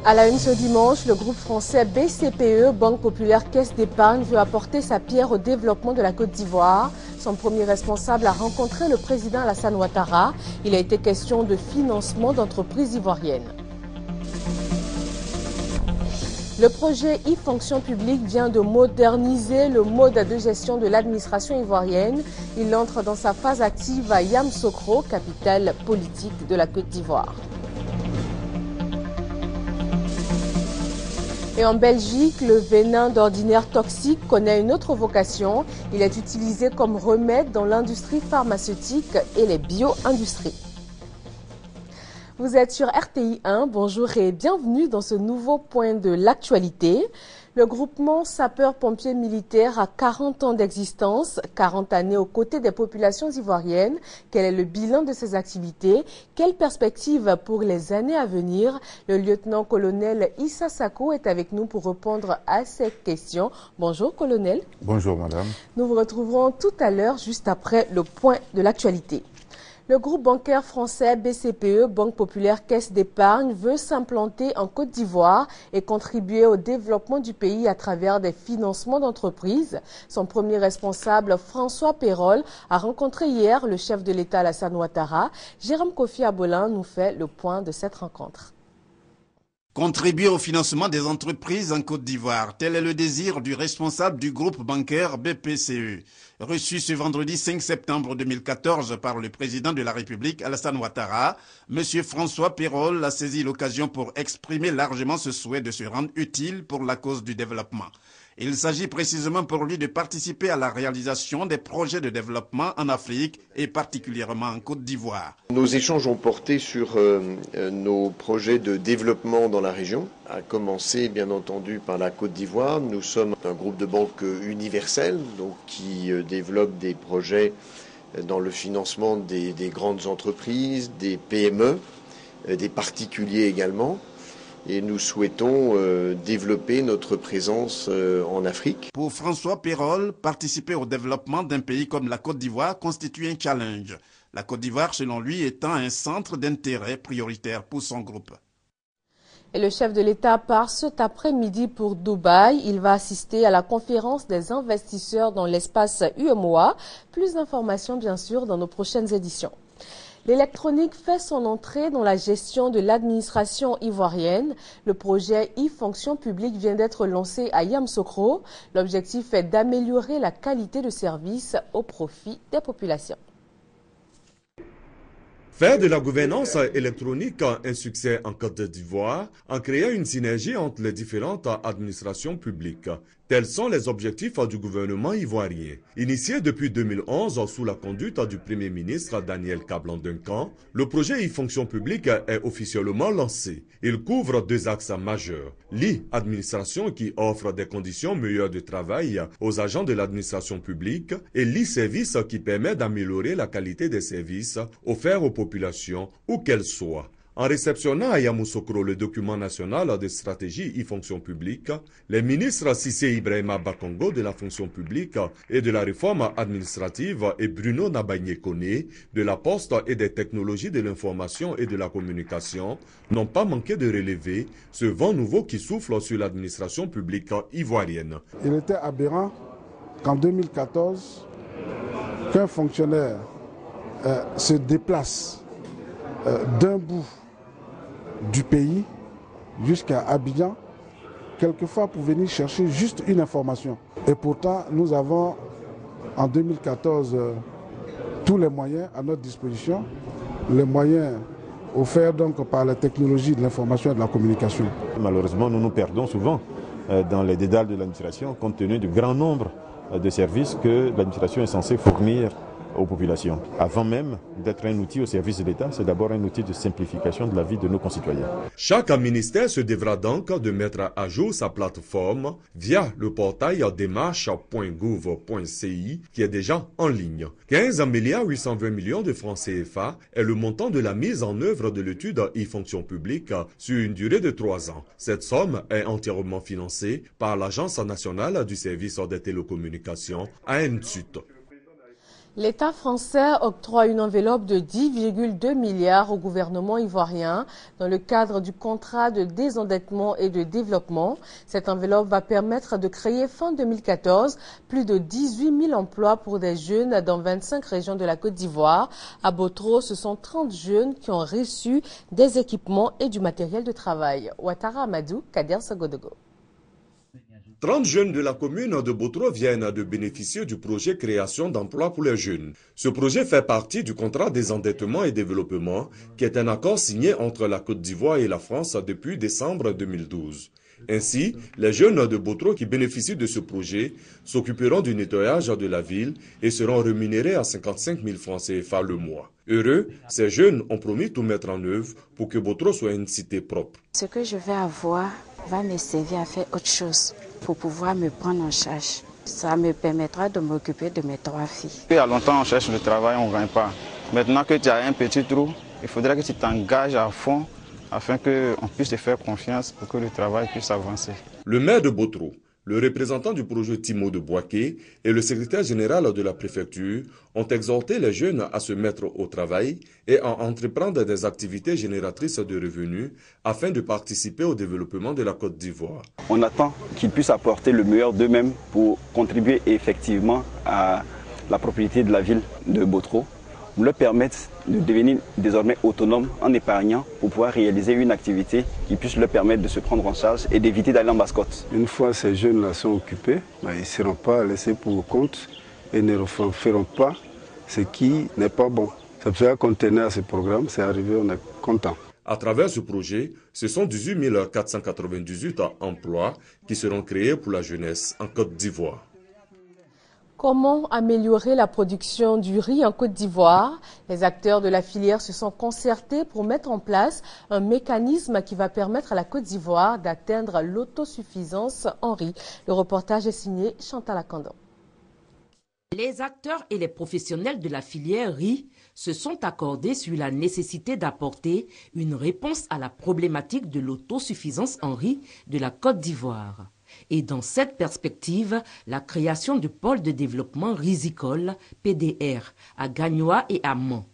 À la une ce dimanche, le groupe français BCPE, Banque Populaire Caisse d'Épargne, veut apporter sa pierre au développement de la Côte d'Ivoire. Son premier responsable a rencontré le président Alassane Ouattara. Il a été question de financement d'entreprises ivoiriennes. Le projet e-fonction publique vient de moderniser le mode de gestion de l'administration ivoirienne. Il entre dans sa phase active à Yamoussoukro, capitale politique de la Côte d'Ivoire. Et en Belgique, le venin d'ordinaire toxique connaît une autre vocation. Il est utilisé comme remède dans l'industrie pharmaceutique et les bio-industries. Vous êtes sur RTI 1, bonjour et bienvenue dans ce nouveau point de l'actualité. Le groupement sapeurs-pompiers militaires a 40 ans d'existence, 40 années aux côtés des populations ivoiriennes. Quel est le bilan de ces activités? Quelles perspectives pour les années à venir? Le lieutenant-colonel Issa Sako est avec nous pour répondre à ces questions. Bonjour colonel. Bonjour madame. Nous vous retrouverons tout à l'heure juste après le point de l'actualité. Le groupe bancaire français BCPE, Banque Populaire Caisse d'Épargne, veut s'implanter en Côte d'Ivoire et contribuer au développement du pays à travers des financements d'entreprises. Son premier responsable, François Pérolle, a rencontré hier le chef de l'État Alassane Ouattara. Jérôme Kofi Abolin nous fait le point de cette rencontre. Contribuer au financement des entreprises en Côte d'Ivoire, tel est le désir du responsable du groupe bancaire BPCE. Reçu ce vendredi 5 septembre 2014 par le président de la République, Alassane Ouattara, M. François Pérolle a saisi l'occasion pour exprimer largement ce souhait de se rendre utile pour la cause du développement. Il s'agit précisément pour lui de participer à la réalisation des projets de développement en Afrique et particulièrement en Côte d'Ivoire. Nos échanges ont porté sur nos projets de développement dans la région, à commencer bien entendu par la Côte d'Ivoire. Nous sommes un groupe de banques universel donc, qui développe des projets dans le financement des grandes entreprises, des PME, des particuliers également. Et nous souhaitons développer notre présence en Afrique. Pour François Pérolle, participer au développement d'un pays comme la Côte d'Ivoire constitue un challenge. La Côte d'Ivoire, selon lui, étant un centre d'intérêt prioritaire pour son groupe. Et le chef de l'État part cet après-midi pour Dubaï. Il va assister à la conférence des investisseurs dans l'espace UEMOA. Plus d'informations, bien sûr, dans nos prochaines éditions. L'électronique fait son entrée dans la gestion de l'administration ivoirienne. Le projet e-fonction publique vient d'être lancé à Yamoussoukro. L'objectif est d'améliorer la qualité de service au profit des populations. Faire de la gouvernance électronique un succès en Côte d'Ivoire en créant une synergie entre les différentes administrations publiques. Tels sont les objectifs du gouvernement ivoirien. Initié depuis 2011 sous la conduite du Premier ministre Daniel Kablan-Duncan, le projet e-fonction publique est officiellement lancé. Il couvre deux axes majeurs. L'e-administration qui offre des conditions meilleures de travail aux agents de l'administration publique et l'e-service qui permet d'améliorer la qualité des services offerts aux populations où qu'elles soient. En réceptionnant à Yamoussoukro le document national de stratégie e-fonction publique, les ministres Cissé Ibrahima Bakongo de la fonction publique et de la réforme administrative et Bruno Nabagné-Koné de la poste et des technologies de l'information et de la communication n'ont pas manqué de relever ce vent nouveau qui souffle sur l'administration publique ivoirienne. Il était aberrant qu'en 2014, qu'un fonctionnaire se déplace d'un bout du pays jusqu'à Abidjan, quelquefois pour venir chercher juste une information. Et pourtant, nous avons en 2014 tous les moyens à notre disposition, les moyens offerts donc par la technologie de l'information et de la communication. Malheureusement, nous nous perdons souvent dans les dédales de l'administration compte tenu du grand nombre de services que l'administration est censée fournir aux populations. Avant même d'être un outil au service de l'État, c'est d'abord un outil de simplification de la vie de nos concitoyens. Chaque ministère se devra donc de mettre à jour sa plateforme via le portail démarche.gouv.ci qui est déjà en ligne. 15 820 millions de francs CFA est le montant de la mise en œuvre de l'étude e-fonction publique sur une durée de 3 ans. Cette somme est entièrement financée par l'Agence nationale du service des télécommunications, ANSUT. L'État français octroie une enveloppe de 10,2 milliards au gouvernement ivoirien dans le cadre du contrat de désendettement et de développement. Cette enveloppe va permettre de créer fin 2014 plus de 18 000 emplois pour des jeunes dans 25 régions de la Côte d'Ivoire. À Botro, ce sont 30 jeunes qui ont reçu des équipements et du matériel de travail. Ouattara Amadou, Kader Sagodogo. 30 jeunes de la commune de Botro viennent de bénéficier du projet création d'emplois pour les jeunes. Ce projet fait partie du contrat désendettement et développement qui est un accord signé entre la Côte d'Ivoire et la France depuis décembre 2012. Ainsi, les jeunes de Botro qui bénéficient de ce projet s'occuperont du nettoyage de la ville et seront rémunérés à 55 000 francs CFA le mois. Heureux, ces jeunes ont promis tout mettre en œuvre pour que Botro soit une cité propre. Ce que je vais avoir va me servir à faire autre chose pour pouvoir me prendre en charge. Ça me permettra de m'occuper de mes 3 filles. Il y a longtemps, on cherche le travail, on ne gagne pas. Maintenant que tu as un petit trou, il faudrait que tu t'engages à fond afin qu'on puisse te faire confiance pour que le travail puisse avancer. Le maire de Botro, le représentant du projet Timo de Boaké et le secrétaire général de la préfecture ont exhorté les jeunes à se mettre au travail et à entreprendre des activités génératrices de revenus afin de participer au développement de la Côte d'Ivoire. On attend qu'ils puissent apporter le meilleur d'eux-mêmes pour contribuer effectivement à la propriété de la ville de Botro, leur permettre de devenir désormais autonomes en épargnant pour pouvoir réaliser une activité qui puisse leur permettre de se prendre en charge et d'éviter d'aller en mascotte. Une fois ces jeunes-là sont occupés, ils ne seront pas laissés pour compte et ne feront pas ce qui n'est pas bon. C'est pour ça qu'on tenait à ce programme, c'est arrivé, on est content. À travers ce projet, ce sont 18 498 emplois qui seront créés pour la jeunesse en Côte d'Ivoire. Comment améliorer la production du riz en Côte d'Ivoire? Les acteurs de la filière se sont concertés pour mettre en place un mécanisme qui va permettre à la Côte d'Ivoire d'atteindre l'autosuffisance en riz. Le reportage est signé Chantal Akandon. Les acteurs et les professionnels de la filière riz se sont accordés sur la nécessité d'apporter une réponse à la problématique de l'autosuffisance en riz de la Côte d'Ivoire. Et dans cette perspective, la création de pôles de développement risicole, PDR, à Gagnoa et à Mans.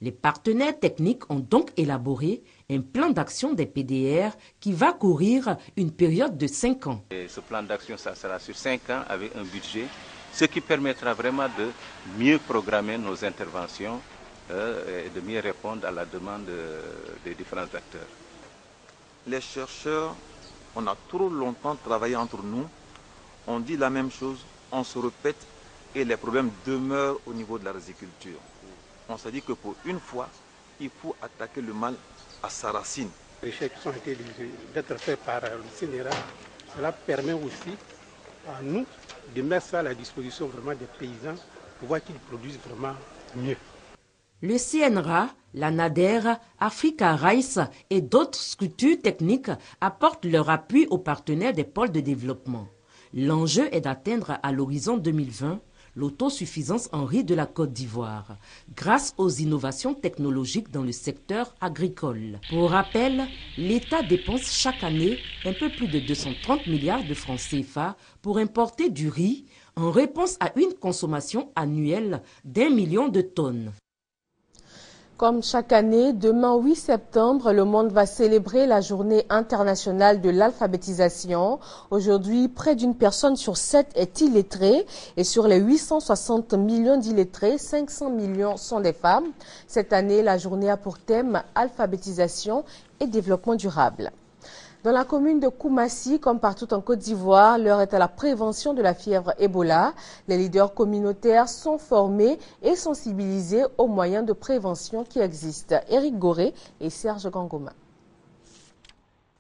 Les partenaires techniques ont donc élaboré un plan d'action des PDR qui va courir une période de 5 ans. Et ce plan d'action, ça sera sur 5 ans avec un budget, ce qui permettra vraiment de mieux programmer nos interventions et de mieux répondre à la demande des différents acteurs. Les chercheurs, on a trop longtemps travaillé entre nous, on dit la même chose, on se répète et les problèmes demeurent au niveau de la riziculture. On s'est dit que pour une fois, il faut attaquer le mal à sa racine. Les recherches qui ont été d'être faites par le CNRA, cela permet aussi à nous de mettre ça à la disposition vraiment des paysans pour voir qu'ils produisent vraiment mieux. Le CNRA, la NADER, Africa Rice et d'autres structures techniques apportent leur appui aux partenaires des pôles de développement. L'enjeu est d'atteindre à l'horizon 2020 l'autosuffisance en riz de la Côte d'Ivoire, grâce aux innovations technologiques dans le secteur agricole. Pour rappel, l'État dépense chaque année un peu plus de 230 milliards de francs CFA pour importer du riz en réponse à une consommation annuelle d'1 million de tonnes. Comme chaque année, demain 8 septembre, le monde va célébrer la journée internationale de l'alphabétisation. Aujourd'hui, près d'une personne sur 7 est illettrée et sur les 860 millions d'illettrés, 500 millions sont des femmes. Cette année, la journée a pour thème alphabétisation et développement durable. Dans la commune de Koumassi, comme partout en Côte d'Ivoire, l'heure est à la prévention de la fièvre Ebola. Les leaders communautaires sont formés et sensibilisés aux moyens de prévention qui existent. Éric Goré et Serge Gangoma.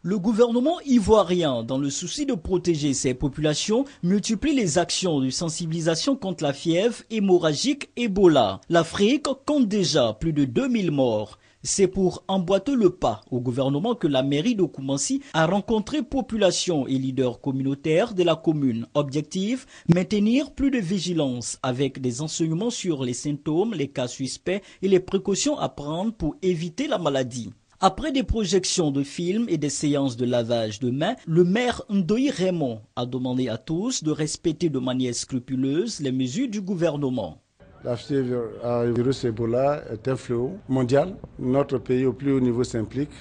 Le gouvernement ivoirien, dans le souci de protéger ses populations, multiplie les actions de sensibilisation contre la fièvre hémorragique Ebola. L'Afrique compte déjà plus de 2000 morts. C'est pour emboîter le pas au gouvernement que la mairie de Koumassi a rencontré population et leaders communautaires de la commune. Objectif, maintenir plus de vigilance avec des enseignements sur les symptômes, les cas suspects et les précautions à prendre pour éviter la maladie. Après des projections de films et des séances de lavage de mains, le maire Ndoye Raymond a demandé à tous de respecter de manière scrupuleuse les mesures du gouvernement. La fièvre à virus Ebola est un fléau mondial. Notre pays au plus haut niveau s'implique.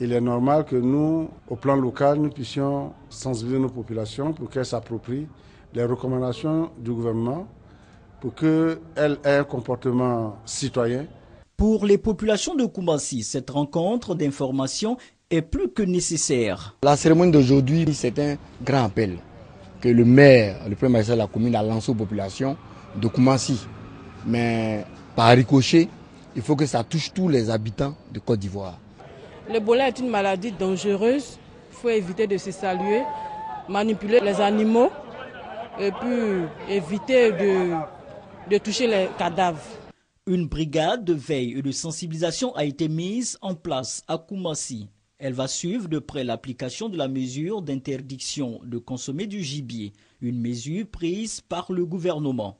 Il est normal que nous, au plan local, nous puissions sensibiliser nos populations pour qu'elles s'approprient les recommandations du gouvernement pour qu'elles aient un comportement citoyen. Pour les populations de Koumassi, cette rencontre d'information est plus que nécessaire. La cérémonie d'aujourd'hui, c'est un grand appel que le maire, le premier magistrat de la commune a lancé aux populations de Koumassi. Mais par ricochet, il faut que ça touche tous les habitants de Côte d'Ivoire. L'Ebola est une maladie dangereuse. Il faut éviter de se saluer, manipuler les animaux et puis éviter de toucher les cadavres. Une brigade de veille et de sensibilisation a été mise en place à Koumassi. Elle va suivre de près l'application de la mesure d'interdiction de consommer du gibier, une mesure prise par le gouvernement.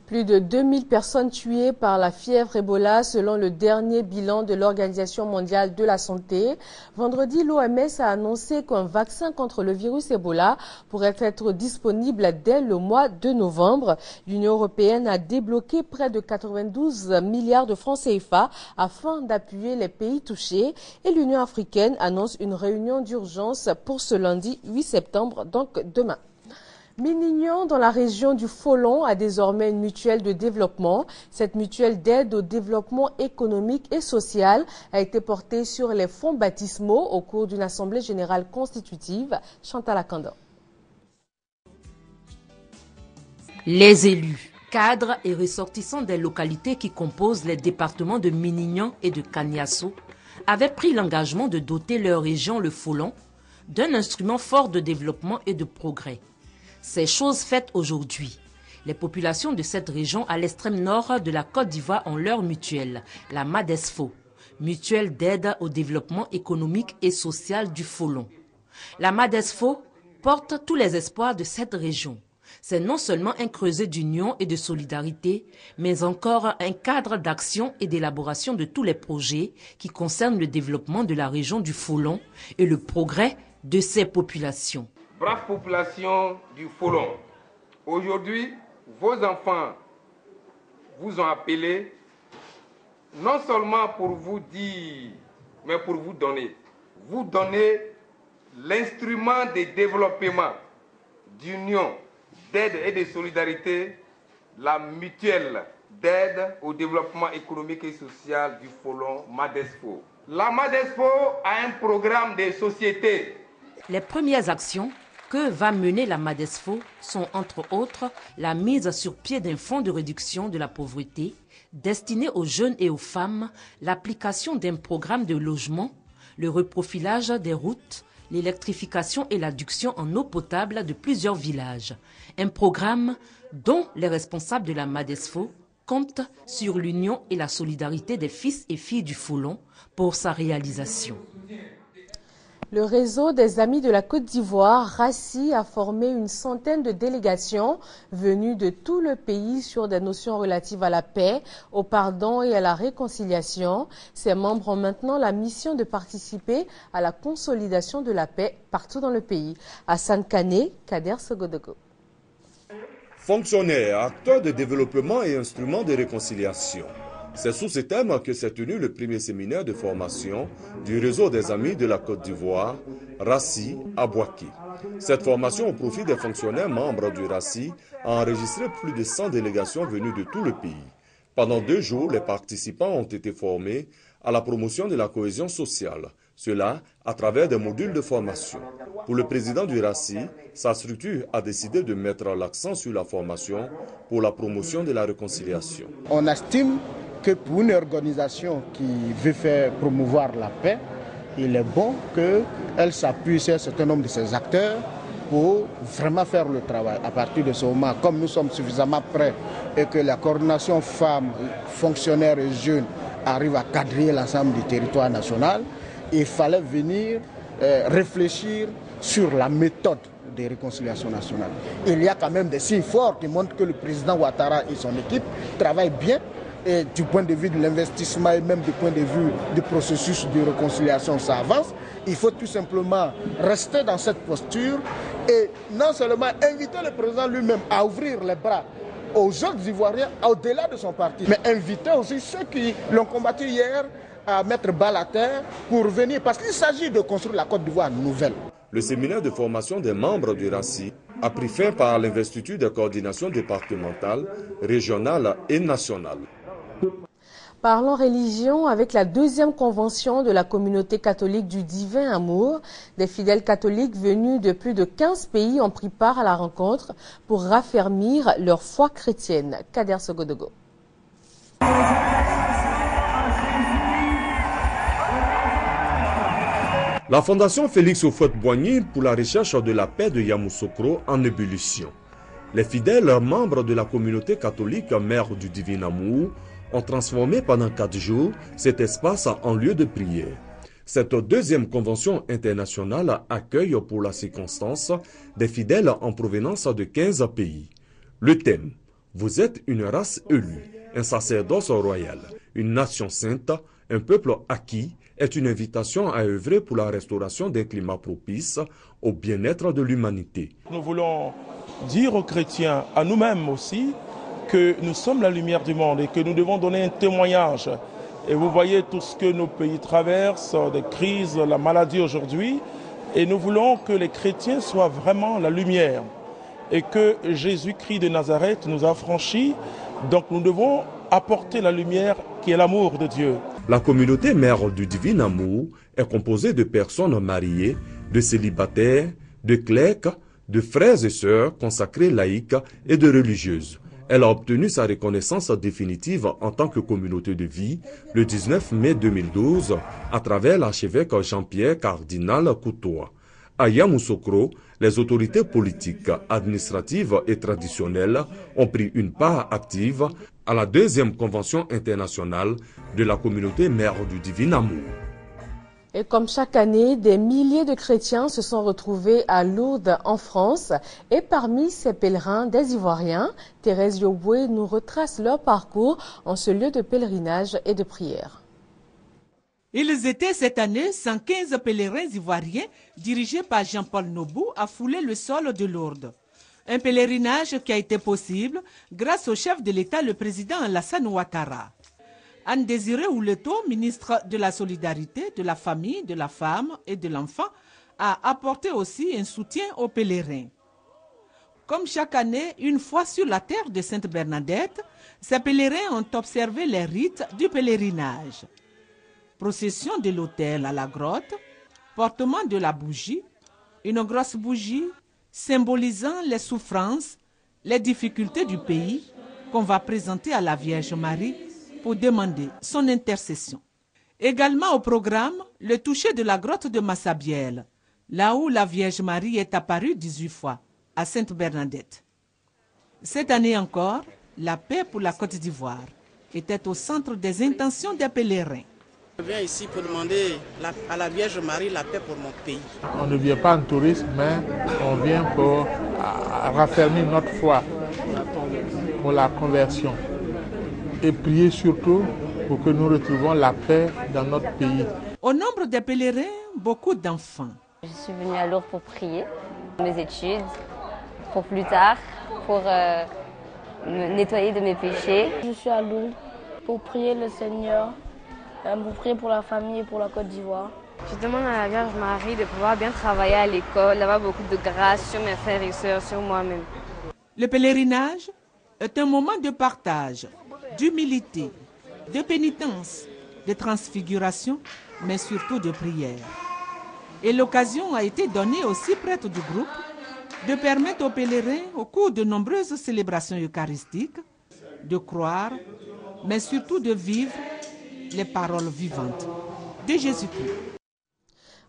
Plus de 2000 personnes tuées par la fièvre Ebola selon le dernier bilan de l'Organisation mondiale de la santé. Vendredi, l'OMS a annoncé qu'un vaccin contre le virus Ebola pourrait être disponible dès le mois de novembre. L'Union européenne a débloqué près de 92 milliards de francs CFA afin d'appuyer les pays touchés. Et l'Union africaine annonce une réunion d'urgence pour ce lundi 8 septembre, donc demain. Minignon, dans la région du Folon, a désormais une mutuelle de développement. Cette mutuelle d'aide au développement économique et social a été portée sur les fonds baptismaux au cours d'une assemblée générale constitutive. Chantal Akanda. Les élus, cadres et ressortissants des localités qui composent les départements de Minignon et de Kaniasso avaient pris l'engagement de doter leur région, le Folon, d'un instrument fort de développement et de progrès. C'est chose faite aujourd'hui. Les populations de cette région à l'extrême nord de la Côte d'Ivoire ont leur mutuelle, la MADESFO, mutuelle d'aide au développement économique et social du Folon. La MADESFO porte tous les espoirs de cette région. C'est non seulement un creuset d'union et de solidarité, mais encore un cadre d'action et d'élaboration de tous les projets qui concernent le développement de la région du Folon et le progrès de ses populations. Brave population du Folon, aujourd'hui, vos enfants vous ont appelé non seulement pour vous dire, mais pour vous donner. Vous donnez l'instrument de développement, d'union, d'aide et de solidarité, la mutuelle d'aide au développement économique et social du Folon, MADESFO. La MADESFO a un programme de société. Les premières actions que va mener la MADESFO sont entre autres la mise sur pied d'un fonds de réduction de la pauvreté destiné aux jeunes et aux femmes, l'application d'un programme de logement, le reprofilage des routes, l'électrification et l'adduction en eau potable de plusieurs villages. Un programme dont les responsables de la MADESFO comptent sur l'union et la solidarité des fils et filles du Folon pour sa réalisation. Le réseau des Amis de la Côte d'Ivoire, RACI, a formé une centaine de délégations venues de tout le pays sur des notions relatives à la paix, au pardon et à la réconciliation. Ces membres ont maintenant la mission de participer à la consolidation de la paix partout dans le pays. Hassan Kane, Kader Sogodogo. Fonctionnaires, acteurs de développement et instruments de réconciliation. C'est sous ce thème que s'est tenu le premier séminaire de formation du réseau des Amis de la Côte d'Ivoire, RACI, à Bouaké. Cette formation au profit des fonctionnaires membres du RACI a enregistré plus de 100 délégations venues de tout le pays. Pendant 2 jours, les participants ont été formés à la promotion de la cohésion sociale, cela à travers des modules de formation. Pour le président du RACI, sa structure a décidé de mettre l'accent sur la formation pour la promotion de la réconciliation. On estime que pour une organisation qui veut faire promouvoir la paix, il est bon qu'elle s'appuie sur un certain nombre de ses acteurs pour vraiment faire le travail. À partir de ce moment, comme nous sommes suffisamment prêts et que la coordination femmes, fonctionnaires et jeunes arrive à quadriller l'ensemble du territoire national, il fallait venir réfléchir sur la méthode de réconciliation nationale. Il y a quand même des signes forts qui montrent que le président Ouattara et son équipe travaillent bien. Et du point de vue de l'investissement et même du point de vue du processus de réconciliation, ça avance. Il faut tout simplement rester dans cette posture et non seulement inviter le président lui-même à ouvrir les bras aux autres Ivoiriens au-delà de son parti. Mais inviter aussi ceux qui l'ont combattu hier à mettre balle à terre pour venir, parce qu'il s'agit de construire la Côte d'Ivoire nouvelle. Le séminaire de formation des membres du RACI a pris fin par l'investiture de coordination départementale, régionale et nationale. Parlons religion avec la deuxième convention de la communauté catholique du Divin Amour. Des fidèles catholiques venus de plus de 15 pays ont pris part à la rencontre pour raffermir leur foi chrétienne. Kader Sogodogo. La Fondation Félix Houphouët-Boigny pour la recherche de la paix de Yamoussoukro en ébullition. Les fidèles membres de la communauté catholique Mère du Divin Amour ont transformé pendant 4 jours cet espace en lieu de prière. Cette deuxième convention internationale accueille pour la circonstance des fidèles en provenance de 15 pays. Le thème: vous êtes une race élue, un sacerdoce royal, une nation sainte, un peuple acquis, est une invitation à œuvrer pour la restauration d'un climat propice au bien-être de l'humanité. Nous voulons dire aux chrétiens, à nous-mêmes aussi, que nous sommes la lumière du monde et que nous devons donner un témoignage. Et vous voyez tout ce que nos pays traversent, des crises, la maladie aujourd'hui, et nous voulons que les chrétiens soient vraiment la lumière et que Jésus-Christ de Nazareth nous a franchis, donc nous devons apporter la lumière qui est l'amour de Dieu. La communauté Mère du Divin Amour est composée de personnes mariées, de célibataires, de clercs, de frères et sœurs consacrés laïcs et de religieuses. Elle a obtenu sa reconnaissance définitive en tant que communauté de vie le 19 mai 2012 à travers l'archevêque Jean-Pierre Cardinal Coutois. À Yamoussoukro, les autorités politiques, administratives et traditionnelles ont pris une part active à la deuxième convention internationale de la communauté Mère du Divin Amour. Et comme chaque année, des milliers de chrétiens se sont retrouvés à Lourdes en France. Et parmi ces pèlerins, des Ivoiriens, Thérèse Yoboué nous retrace leur parcours en ce lieu de pèlerinage et de prière. Ils étaient cette année 115 pèlerins ivoiriens dirigés par Jean-Paul Nobou à fouler le sol de Lourdes. Un pèlerinage qui a été possible grâce au chef de l'État, le président Alassane Ouattara. Anne Désiré Ouleto, ministre de la Solidarité, de la Famille, de la Femme et de l'Enfant, a apporté aussi un soutien aux pèlerins. Comme chaque année, une fois sur la terre de Sainte-Bernadette, ces pèlerins ont observé les rites du pèlerinage. Procession de l'autel à la grotte, portement de la bougie, une grosse bougie symbolisant les souffrances, les difficultés du pays qu'on va présenter à la Vierge Marie pour demander son intercession. Également au programme, le toucher de la grotte de Massabielle, là où la Vierge Marie est apparue 18 fois, à Sainte-Bernadette. Cette année encore, la paix pour la Côte d'Ivoire était au centre des intentions des pèlerins. Je viens ici pour demander à la Vierge Marie la paix pour mon pays. On ne vient pas en tourisme, mais on vient pour raffermir notre foi, pour la conversion. Et prier surtout pour que nous retrouvions la paix dans notre pays. Au nombre des pèlerins, beaucoup d'enfants. Je suis venue à Lourdes pour prier, mes études, pour plus tard, pour me nettoyer de mes péchés. Je suis à Lourdes pour prier le Seigneur, pour prier pour la famille et pour la Côte d'Ivoire. Je demande à la Vierge Marie de pouvoir bien travailler à l'école, d'avoir beaucoup de grâce sur mes frères et sœurs, sur moi-même. Le pèlerinage est un moment de partage, d'humilité, de pénitence, de transfiguration, mais surtout de prière. Et l'occasion a été donnée aux 6 prêtres du groupe de permettre aux pèlerins, au cours de nombreuses célébrations eucharistiques, de croire, mais surtout de vivre les paroles vivantes de Jésus-Christ.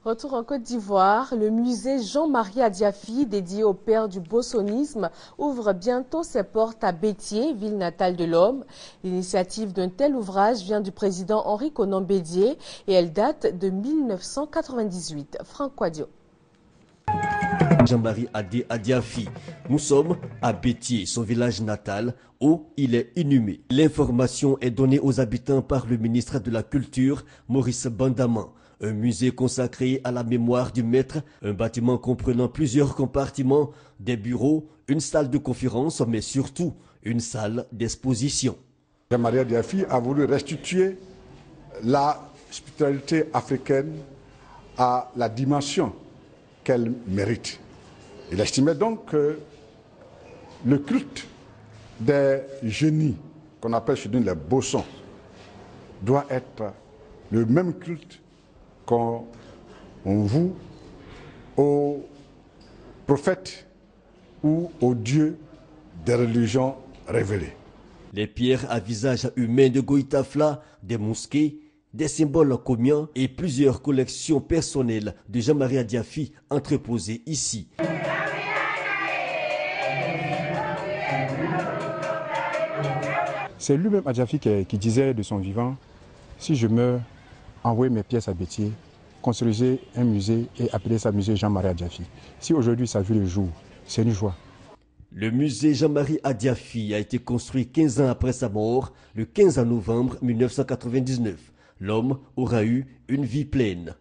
Retour en Côte d'Ivoire, le musée Jean-Marie Adiafi, dédié au père du bosonisme, ouvre bientôt ses portes à Bétier, ville natale de l'homme. L'initiative d'un tel ouvrage vient du président Henri Konan Bédier et elle date de 1998. Franck Quadio. Jean-Marie Adiafi. Nous sommes à Bétier, son village natal, où il est inhumé. L'information est donnée aux habitants par le ministre de la Culture, Maurice Bandaman. Un musée consacré à la mémoire du maître, un bâtiment comprenant plusieurs compartiments, des bureaux, une salle de conférence, mais surtout une salle d'exposition. Jean-Marie Diafi a voulu restituer la spiritualité africaine à la dimension qu'elle mérite. Il estimait donc que le culte des génies, qu'on appelle chez nous les bossons, doit être le même culte qu'on voue aux prophètes ou aux dieux des religions révélées. Les pierres à visage humain de Goïta Fla, des mosquées, des symboles comiens et plusieurs collections personnelles de Jean-Marie Diafi entreposées ici. C'est lui-même Adjafi qui disait de son vivant, si je meurs, envoyez mes pièces à Bétier, construisez un musée et appelez ça musée Jean-Marie Adjafi. Si aujourd'hui ça a vu le jour, c'est une joie. Le musée Jean-Marie Diafi a été construit 15 ans après sa mort, le 15 novembre 1999. L'homme aura eu une vie pleine.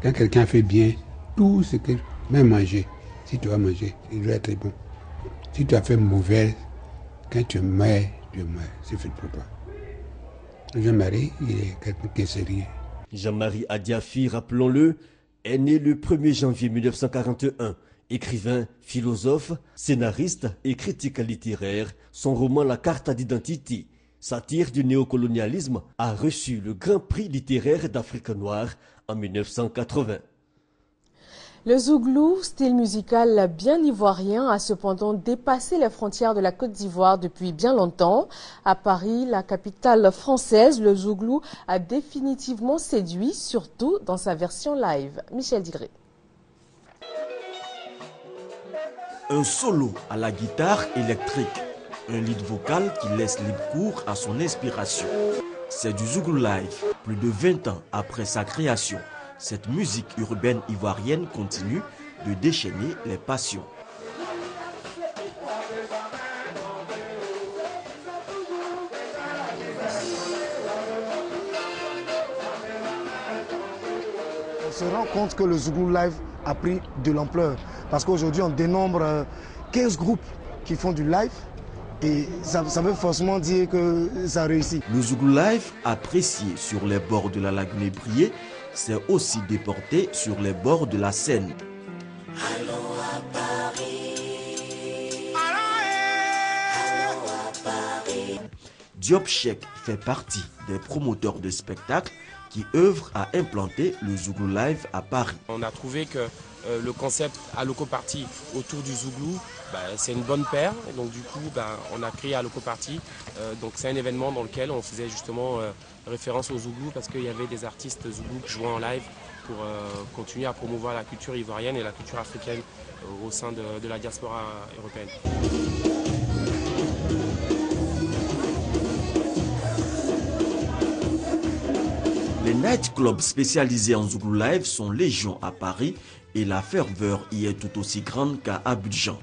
Quand quelqu'un fait bien, tout ce que, même manger, si tu vas manger, il doit être bon. Si tu as fait mauvais, quand tu meurs, c'est fait pour toi. Jean-Marie, il est quelqu'un qui est sérieux. Jean-Marie Diafi, rappelons-le, est né le 1er janvier 1941. Écrivain, philosophe, scénariste et critique littéraire, son roman La carte d'identité, satire du néocolonialisme, a reçu le Grand Prix littéraire d'Afrique noire en 1980. Le zouglou, style musical bien ivoirien, a cependant dépassé les frontières de la Côte d'Ivoire depuis bien longtemps. À Paris, la capitale française, le zouglou a définitivement séduit, surtout dans sa version live. Michel Digré. Un solo à la guitare électrique, un lead vocal qui laisse libre cours à son inspiration. C'est du Zouglou Live, plus de 20 ans après sa création. Cette musique urbaine ivoirienne continue de déchaîner les passions. On se rend compte que le Zouglou Live a pris de l'ampleur. Parce qu'aujourd'hui, on dénombre 15 groupes qui font du live. Et ça veut forcément dire que ça réussit. Le Zouglou Live, apprécié sur les bords de la lagune Ébrié, s'est aussi déporté sur les bords de la Seine. Allons à Paris. Allons à Paris. Diop Cheikh fait partie des promoteurs de spectacles qui œuvrent à implanter le Zouglou Live à Paris. On a trouvé que le concept Aloko Party autour du Zouglou, c'est une bonne paire. Et donc du coup, on a créé Aloko Party. Donc c'est un événement dans lequel on faisait justement référence au Zouglou parce qu'il y avait des artistes Zouglou qui jouaient en live pour continuer à promouvoir la culture ivoirienne et la culture africaine au sein de la diaspora européenne. Les nightclubs spécialisés en Zouglou Live sont légion à Paris et la ferveur y est tout aussi grande qu'à Abidjan.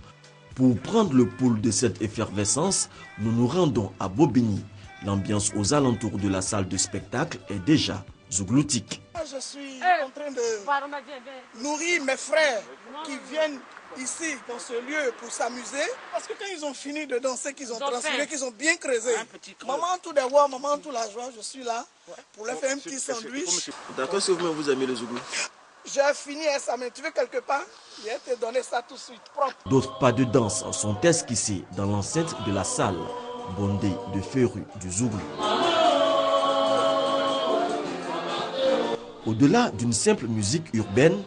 Pour prendre le pouls de cette effervescence, nous nous rendons à Bobigny. L'ambiance aux alentours de la salle de spectacle est déjà zougloutique. Je suis en train de nourrir mes frères qui viennent ici dans ce lieu pour s'amuser. Parce que quand ils ont fini de danser, qu'ils ont transféré, qu'ils ont bien creusé. Maman tout des rois, maman tout la joie, je suis là pour leur faire un petit sandwich. D'accord, si vous aimez le zouglou. J'ai fini un samedi, tu veux quelque part? Je vais te donner ça tout de suite, propre. D'autres pas de danse sont esquissés dans l'enceinte de la salle, bondée de férus du zouglou. Au-delà d'une simple musique urbaine,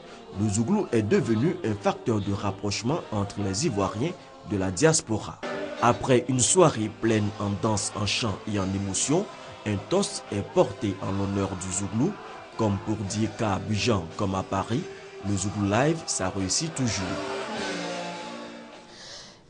le zouglou est devenu un facteur de rapprochement entre les Ivoiriens de la diaspora. Après une soirée pleine en danse, en chant et en émotion, un toast est porté en l'honneur du zouglou. Comme pour dire qu'à Abidjan comme à Paris, le Zouglou Live, ça réussit toujours.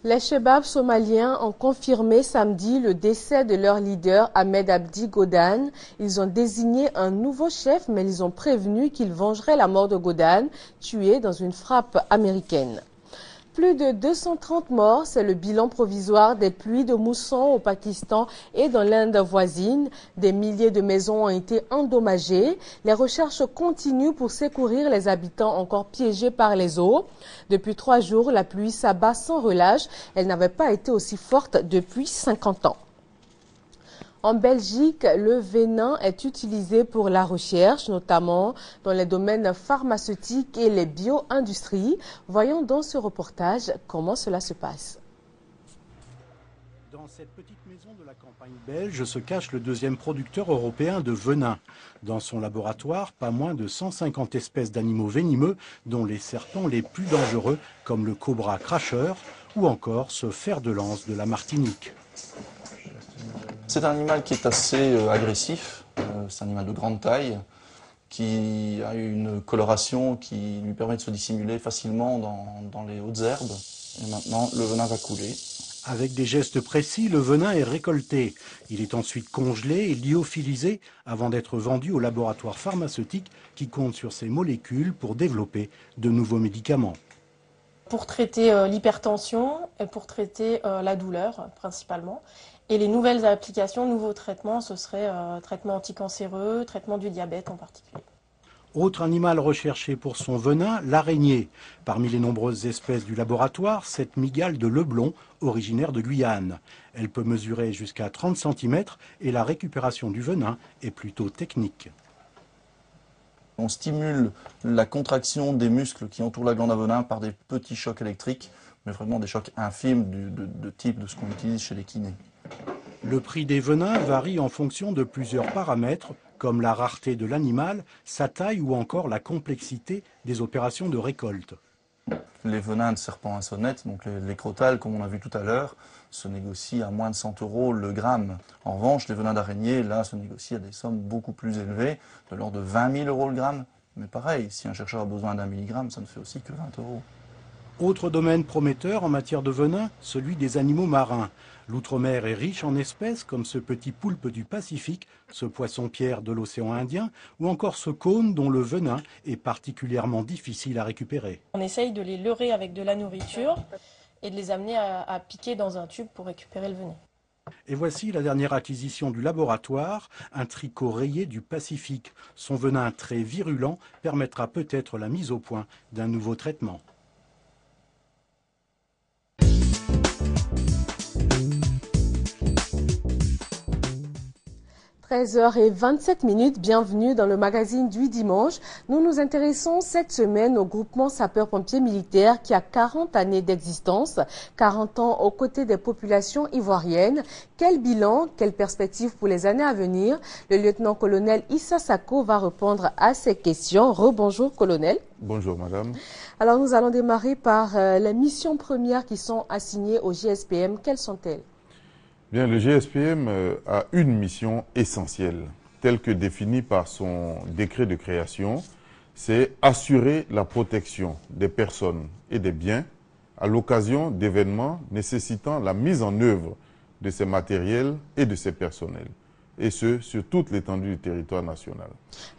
Les Chebabs somaliens ont confirmé samedi le décès de leur leader Ahmed Abdi Godane. Ils ont désigné un nouveau chef, mais ils ont prévenu qu'ils vengeraient la mort de Godane, tué dans une frappe américaine. Plus de 230 morts, c'est le bilan provisoire des pluies de mousson au Pakistan et dans l'Inde voisine. Des milliers de maisons ont été endommagées. Les recherches continuent pour secourir les habitants encore piégés par les eaux. Depuis 3 jours, la pluie s'abat sans relâche. Elle n'avait pas été aussi forte depuis 50 ans. En Belgique, le venin est utilisé pour la recherche, notamment dans les domaines pharmaceutiques et les bio-industries. Voyons dans ce reportage comment cela se passe. Dans cette petite maison de la campagne belge se cache le deuxième producteur européen de venin. Dans son laboratoire, pas moins de 150 espèces d'animaux venimeux, dont les serpents les plus dangereux, comme le cobra cracheur ou encore ce fer de lance de la Martinique. C'est un animal qui est assez agressif, c'est un animal de grande taille, qui a une coloration qui lui permet de se dissimuler facilement dans les hautes herbes. Et maintenant, le venin va couler. Avec des gestes précis, le venin est récolté. Il est ensuite congelé et lyophilisé avant d'être vendu au laboratoire pharmaceutique qui compte sur ces molécules pour développer de nouveaux médicaments. Pour traiter l'hypertension et pour traiter la douleur principalement. Et les nouvelles applications, nouveaux traitements, ce serait traitement anticancéreux, traitement du diabète en particulier. Autre animal recherché pour son venin, l'araignée. Parmi les nombreuses espèces du laboratoire, cette mygale de Leblon, originaire de Guyane. Elle peut mesurer jusqu'à 30 cm et la récupération du venin est plutôt technique. On stimule la contraction des muscles qui entourent la glande à venin par des petits chocs électriques, mais vraiment des chocs infimes de type de ce qu'on utilise chez les kinés. Le prix des venins varie en fonction de plusieurs paramètres, comme la rareté de l'animal, sa taille ou encore la complexité des opérations de récolte. Les venins de serpents à sonnette, donc les crotales, comme on a vu tout à l'heure, se négocient à moins de 100 € le gramme. En revanche, les venins d'araignée, là, se négocient à des sommes beaucoup plus élevées, de l'ordre de 20 000 € le gramme. Mais pareil, si un chercheur a besoin d'1 milligramme, ça ne fait aussi que 20 €. Autre domaine prometteur en matière de venin, celui des animaux marins. L'outre-mer est riche en espèces comme ce petit poulpe du Pacifique, ce poisson-pierre de l'océan Indien ou encore ce cône dont le venin est particulièrement difficile à récupérer. On essaye de les leurrer avec de la nourriture et de les amener à piquer dans un tube pour récupérer le venin. Et voici la dernière acquisition du laboratoire, un tricot rayé du Pacifique. Son venin très virulent permettra peut-être la mise au point d'un nouveau traitement. 13h27, bienvenue dans le magazine du dimanche. Nous nous intéressons cette semaine au groupement sapeurs-pompiers militaires qui a 40 années d'existence, 40 ans aux côtés des populations ivoiriennes. Quel bilan, quelle perspective pour les années à venir? Le lieutenant-colonel Issa Sako va répondre à ces questions. Rebonjour colonel. Bonjour madame. Alors nous allons démarrer par les missions premières qui sont assignées au GSPM. Quelles sont-elles? Bien, le GSPM a une mission essentielle, telle que définie par son décret de création, c'est assurer la protection des personnes et des biens à l'occasion d'événements nécessitant la mise en œuvre de ces matériels et de ces personnels, et ce, sur toute l'étendue du territoire national.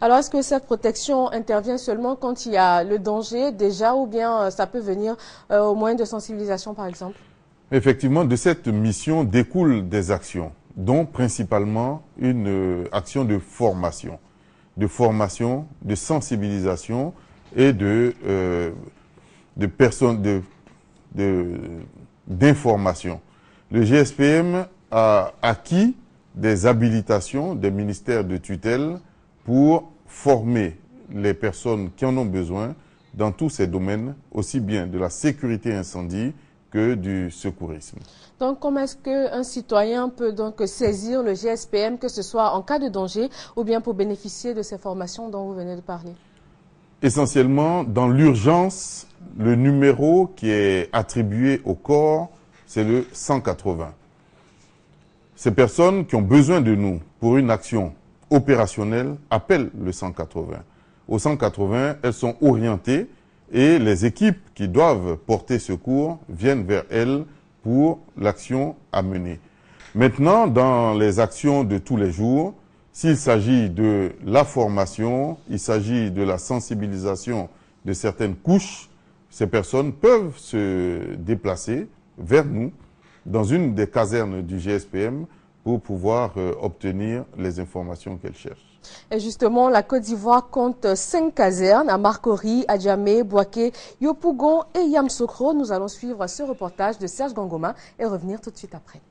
Alors, est-ce que cette protection intervient seulement quand il y a le danger déjà, ou bien ça peut venir au moyen de sensibilisation, par exemple? Effectivement, de cette mission découlent des actions, dont principalement une action de formation, de sensibilisation et d'information. Le GSPM a acquis des habilitations des ministères de tutelle pour former les personnes qui en ont besoin dans tous ces domaines, aussi bien de la sécurité incendie que du secourisme. Donc, comment est-ce qu'un citoyen peut donc saisir le GSPM, que ce soit en cas de danger ou bien pour bénéficier de ces formations dont vous venez de parler? Essentiellement, dans l'urgence, le numéro qui est attribué au corps, c'est le 180. Ces personnes qui ont besoin de nous pour une action opérationnelle appellent le 180. Au 180, elles sont orientées et les équipes qui doivent porter secours viennent vers elles pour l'action à mener. Maintenant, dans les actions de tous les jours, s'il s'agit de la formation, il s'agit de la sensibilisation de certaines couches, ces personnes peuvent se déplacer vers nous dans une des casernes du GSPM pour pouvoir obtenir les informations qu'elles cherchent. Et justement, la Côte d'Ivoire compte 5 casernes à Marcory, Adjamé, Boaké, Yopougon et Yamsoukro. Nous allons suivre ce reportage de Serge Gangoma et revenir tout de suite après.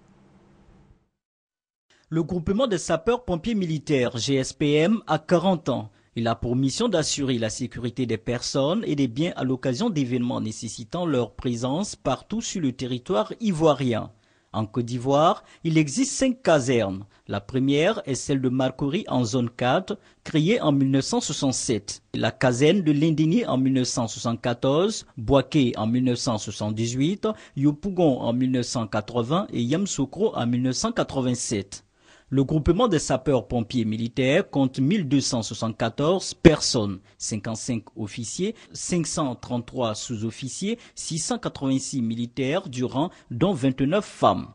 Le groupement des sapeurs-pompiers militaires GSPM a 40 ans. Il a pour mission d'assurer la sécurité des personnes et des biens à l'occasion d'événements nécessitant leur présence partout sur le territoire ivoirien. En Côte d'Ivoire, il existe 5 casernes. La première est celle de Marcory en zone 4, créée en 1967. La caserne de Lindini en 1974, Boaké en 1978, Yopougon en 1980 et Yamsoukro en 1987. Le groupement des sapeurs-pompiers militaires compte 1274 personnes, 55 officiers, 533 sous-officiers, 686 militaires du rang, dont 29 femmes.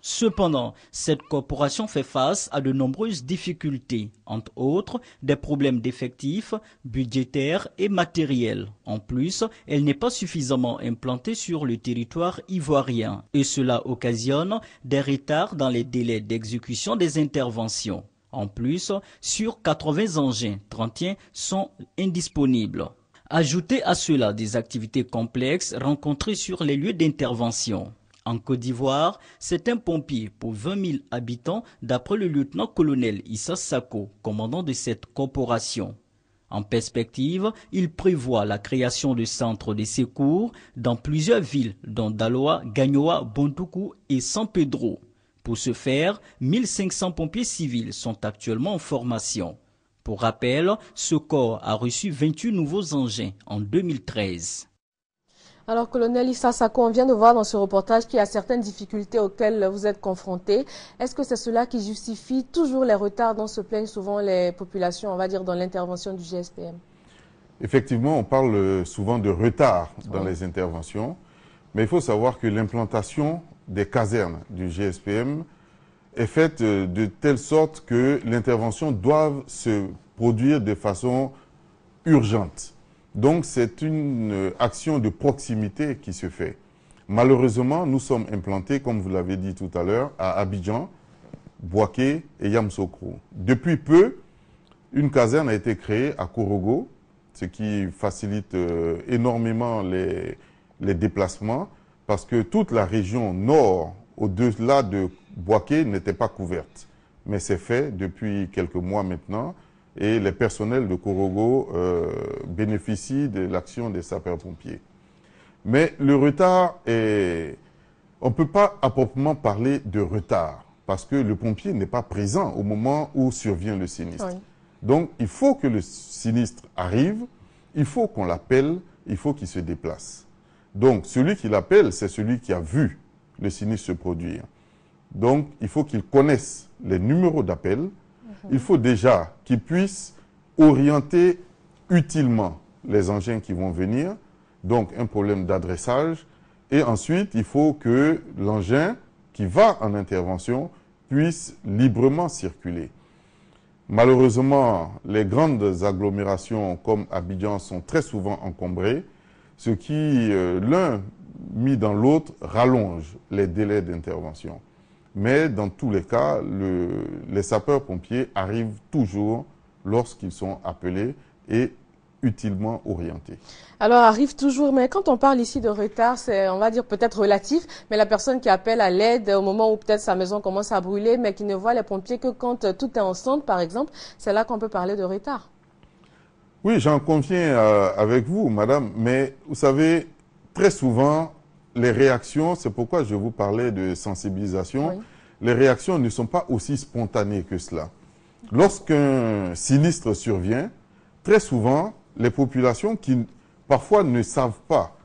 Cependant, cette corporation fait face à de nombreuses difficultés, entre autres des problèmes d'effectifs, budgétaires et matériels. En plus, elle n'est pas suffisamment implantée sur le territoire ivoirien et cela occasionne des retards dans les délais d'exécution des interventions. En plus, sur 80 engins, 31 sont indisponibles. Ajoutez à cela des activités complexes rencontrées sur les lieux d'intervention. En Côte d'Ivoire, c'est un pompier pour 20 000 habitants d'après le lieutenant-colonel Issa Sako, commandant de cette corporation. En perspective, il prévoit la création de centres de secours dans plusieurs villes, dont Daloa, Gagnoa, Bontoukou et San Pedro. Pour ce faire, 1500 pompiers civils sont actuellement en formation. Pour rappel, ce corps a reçu 28 nouveaux engins en 2013. Alors, colonel Issa Sako, on vient de voir dans ce reportage qu'il y a certaines difficultés auxquelles vous êtes confrontés. Est-ce que c'est cela qui justifie toujours les retards dont se plaignent souvent les populations, on va dire, dans l'intervention du GSPM? Effectivement, on parle souvent de retard dans les interventions, mais il faut savoir que l'implantation des casernes du GSPM est faite de telle sorte que l'intervention doit se produire de façon urgente. Donc, c'est une action de proximité qui se fait. Malheureusement, nous sommes implantés, comme vous l'avez dit tout à l'heure, à Abidjan, Boaké et Yamsoukro. Depuis peu, une caserne a été créée à Korogo, ce qui facilite énormément les déplacements, parce que toute la région nord, au-delà de Boaké, n'était pas couverte. Mais c'est fait depuis quelques mois maintenant. Et les personnels de Korogo bénéficient de l'action des sapeurs-pompiers. Mais le retard est... On ne peut pas à proprement parler de retard, parce que le pompier n'est pas présent au moment où survient le sinistre. Oui. Donc, il faut que le sinistre arrive, il faut qu'on l'appelle, il faut qu'il se déplace. Donc, celui qui l'appelle, c'est celui qui a vu le sinistre se produire. Donc, il faut qu'il connaisse les numéros d'appel. Il faut déjà qu'ils puissent orienter utilement les engins qui vont venir, donc un problème d'adressage. Et ensuite, il faut que l'engin qui va en intervention puisse librement circuler. Malheureusement, les grandes agglomérations comme Abidjan sont très souvent encombrées, ce qui, l'un mis dans l'autre, rallonge les délais d'intervention. Mais dans tous les cas, les sapeurs-pompiers arrivent toujours lorsqu'ils sont appelés et utilement orientés. Alors, arrive toujours, mais quand on parle ici de retard, c'est, on va dire, peut-être relatif, mais la personne qui appelle à l'aide au moment où peut-être sa maison commence à brûler, mais qui ne voit les pompiers que quand tout est en centre, par exemple, c'est là qu'on peut parler de retard. Oui, j'en conviens avec vous, madame, mais vous savez, très souvent, les réactions, c'est pourquoi je vous parlais de sensibilisation, oui. Les réactions ne sont pas aussi spontanées que cela. Lorsqu'un sinistre survient, très souvent, les populations qui parfois ne savent pas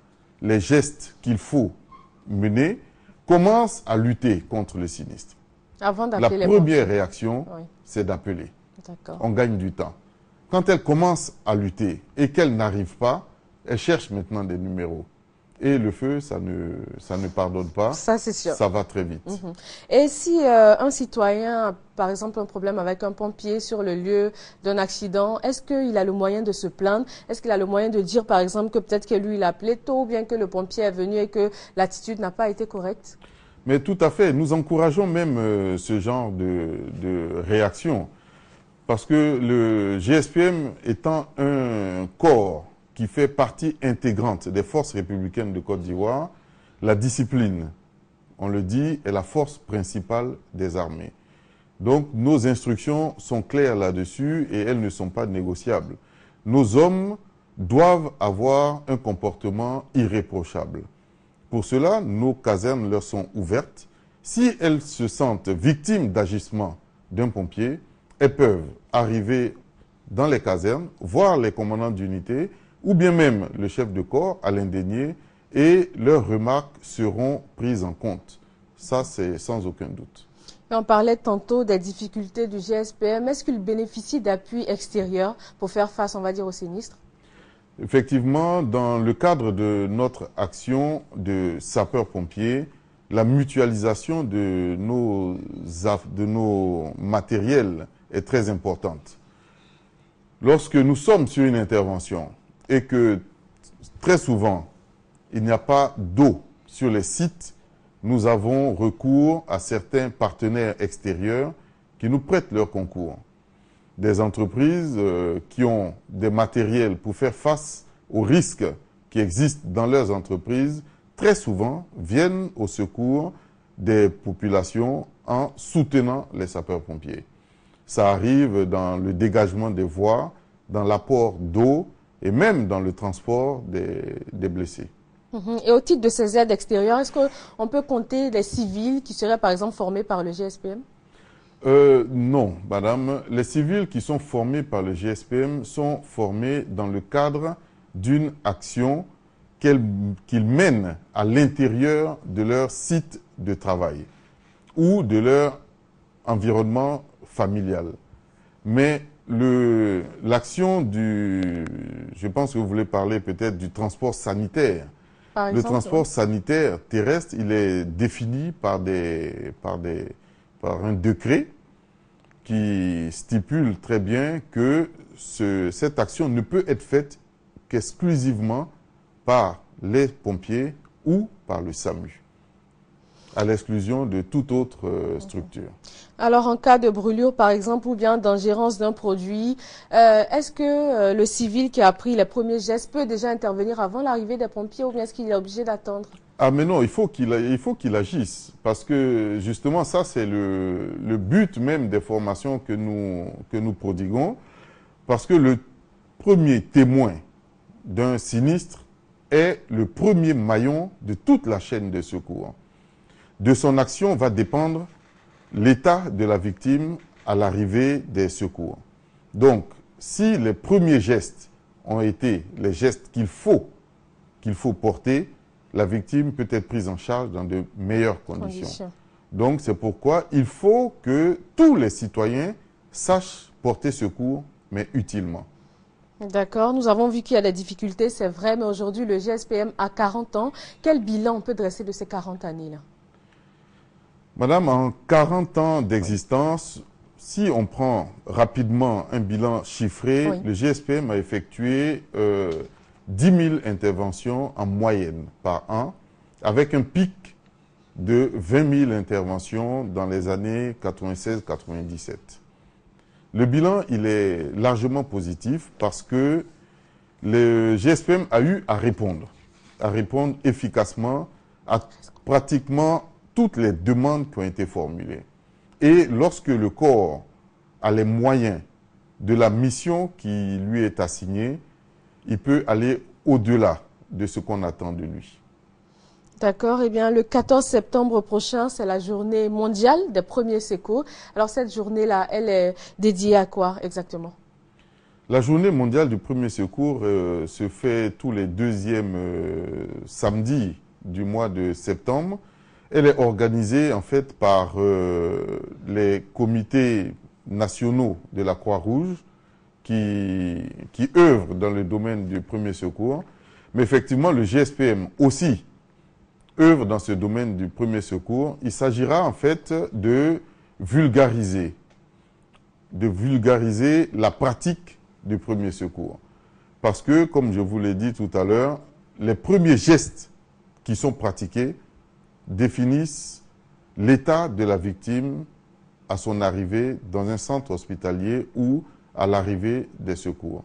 les gestes qu'il faut mener commencent à lutter contre le sinistre. Avant La première réaction, oui, c'est d'appeler. On gagne du temps. Quand elle commence à lutter et qu'elle n'arrive pas, elle cherche maintenant des numéros. Et le feu, ça ne pardonne pas. Ça, c'est sûr. Ça va très vite. Et si un citoyen a, par exemple, un problème avec un pompier sur le lieu d'un accident, est-ce qu'il a le moyen de se plaindre? Est-ce qu'il a le moyen de dire, par exemple, que peut-être que lui, il a appelé tôt, ou bien que le pompier est venu et que l'attitude n'a pas été correcte? Mais tout à fait. Nous encourageons même ce genre de réaction. Parce que le GSPM étant un corps qui fait partie intégrante des forces républicaines de Côte d'Ivoire, la discipline, on le dit, est la force principale des armées. Donc nos instructions sont claires là-dessus et elles ne sont pas négociables. Nos hommes doivent avoir un comportement irréprochable. Pour cela, nos casernes leur sont ouvertes. Si elles se sentent victimes d'agissement d'un pompier, elles peuvent arriver dans les casernes, voir les commandants d'unité, ou bien même le chef de corps à l'indénié, et leurs remarques seront prises en compte. Ça, c'est sans aucun doute. On parlait tantôt des difficultés du GSPM. Est-ce qu'il bénéficie d'appui extérieur pour faire face, on va dire, aux sinistres? Effectivement, dans le cadre de notre action de sapeurs-pompiers, la mutualisation de nos matériels est très importante. Lorsque nous sommes sur une intervention, et que très souvent, il n'y a pas d'eau sur les sites, nous avons recours à certains partenaires extérieurs qui nous prêtent leur concours. Des entreprises qui ont des matériels pour faire face aux risques qui existent dans leurs entreprises, très souvent viennent au secours des populations en soutenant les sapeurs-pompiers. Ça arrive dans le dégagement des voies, dans l'apport d'eau, et même dans le transport des blessés. Et au titre de ces aides extérieures, est-ce qu'on peut compter les civils qui seraient par exemple formés par le GSPM? Non, madame. Les civils qui sont formés par le GSPM sont formés dans le cadre d'une action qu'ils mènent à l'intérieur de leur site de travail ou de leur environnement familial. Mais l'action je pense que vous voulez parler peut-être du transport sanitaire. Par exemple, le transport sanitaire terrestre, il est défini par un décret qui stipule très bien que cette action ne peut être faite qu'exclusivement par les pompiers ou par le SAMU, à l'exclusion de toute autre structure. Alors, en cas de brûlure, par exemple, ou bien d'ingérence d'un produit, est-ce que le civil qui a pris les premiers gestes peut déjà intervenir avant l'arrivée des pompiers, ou bien est-ce qu'il est obligé d'attendre? Ah mais non, il faut qu'il agisse, parce que justement ça c'est le but même des formations que nous prodiguons, parce que le premier témoin d'un sinistre est le premier maillon de toute la chaîne de secours. De son action va dépendre l'état de la victime à l'arrivée des secours. Donc, si les premiers gestes ont été les gestes qu'il faut porter, la victime peut être prise en charge dans de meilleures conditions. Donc, c'est pourquoi il faut que tous les citoyens sachent porter secours, mais utilement. D'accord. Nous avons vu qu'il y a des difficultés, c'est vrai, mais aujourd'hui, le GSPM a 40 ans. Quel bilan on peut dresser de ces 40 années-là? Madame, en 40 ans d'existence, si on prend rapidement un bilan chiffré, oui, le GSPM a effectué 10 000 interventions en moyenne par an, avec un pic de 20 000 interventions dans les années 96-97. Le bilan, il est largement positif parce que le GSPM a eu à répondre efficacement à pratiquement toutes les demandes qui ont été formulées. Et lorsque le corps a les moyens de la mission qui lui est assignée, il peut aller au-delà de ce qu'on attend de lui. D'accord. Eh bien, le 14 septembre prochain, c'est la journée mondiale des premiers secours. Alors, cette journée-là, elle est dédiée à quoi exactement? La journée mondiale du premier secours se fait tous les deuxièmes samedis du mois de septembre. Elle est organisée en fait par les comités nationaux de la Croix-Rouge qui œuvrent dans le domaine du premier secours. Mais effectivement, le GSPM aussi œuvre dans ce domaine du premier secours. Il s'agira en fait de vulgariser la pratique du premier secours. Parce que, comme je vous l'ai dit tout à l'heure, les premiers gestes qui sont pratiqués définissent l'état de la victime à son arrivée dans un centre hospitalier ou à l'arrivée des secours.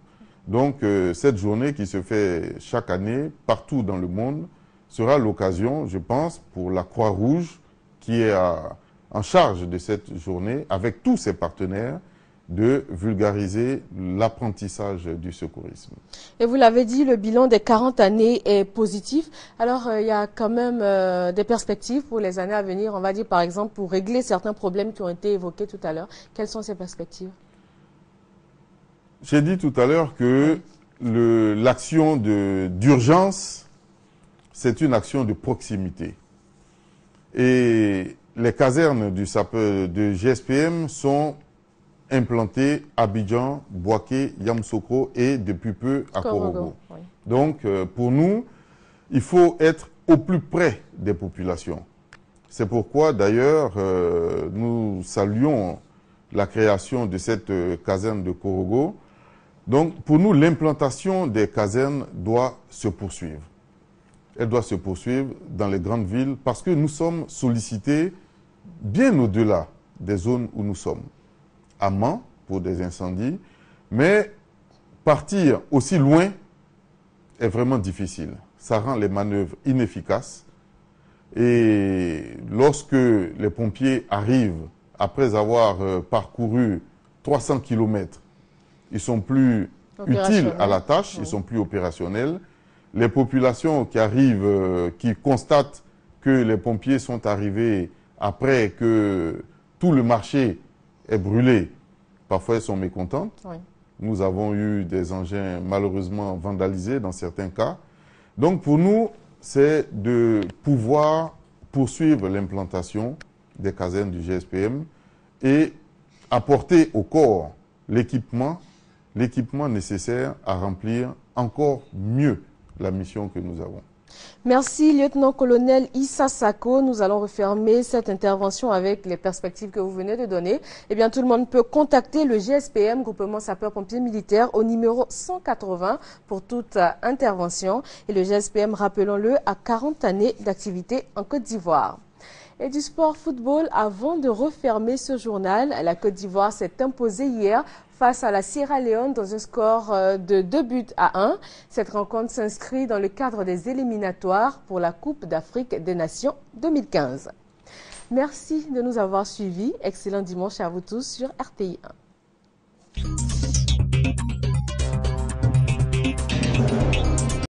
Donc, cette journée qui se fait chaque année partout dans le monde sera l'occasion, je pense, pour la Croix-Rouge qui est en charge de cette journée, avec tous ses partenaires, de vulgariser l'apprentissage du secourisme. Et vous l'avez dit, le bilan des 40 années est positif. Alors, il y a quand même des perspectives pour les années à venir, on va dire par exemple, pour régler certains problèmes qui ont été évoqués tout à l'heure. Quelles sont ces perspectives? J'ai dit tout à l'heure que l'action d'urgence, c'est une action de proximité. Et les casernes de GSPM sont implantées à Abidjan, Bouaké, Yamoussoukro et depuis peu à Korogo. Oui. Donc, pour nous, il faut être au plus près des populations. C'est pourquoi, d'ailleurs, nous saluons la création de cette caserne de Korogo. Donc, pour nous, l'implantation des casernes doit se poursuivre. Elle doit se poursuivre dans les grandes villes parce que nous sommes sollicités bien au-delà des zones où nous sommes. À Mans, pour des incendies, mais partir aussi loin est vraiment difficile. Ça rend les manœuvres inefficaces. Et lorsque les pompiers arrivent, après avoir parcouru 300 km, ils sont plus utiles à la tâche, ils sont plus opérationnels. Les populations qui arrivent, qui constatent que les pompiers sont arrivés après que tout le marché est brûlé, parfois elles sont mécontentes. Oui. Nous avons eu des engins malheureusement vandalisés dans certains cas. Donc pour nous, c'est de pouvoir poursuivre l'implantation des casernes du GSPM et apporter au corps l'équipement nécessaire à remplir encore mieux la mission que nous avons. Merci, lieutenant-colonel Issa Sako. Nous allons refermer cette intervention avec les perspectives que vous venez de donner. Eh bien, tout le monde peut contacter le GSPM, groupement sapeurs-pompiers militaires, au numéro 180 pour toute intervention. Et le GSPM, rappelons-le, a 40 années d'activité en Côte d'Ivoire. Et du sport football, avant de refermer ce journal, la Côte d'Ivoire s'est imposée hier face à la Sierra Leone dans un score de 2-1. Cette rencontre s'inscrit dans le cadre des éliminatoires pour la Coupe d'Afrique des Nations 2015. Merci de nous avoir suivis. Excellent dimanche à vous tous sur RTI 1.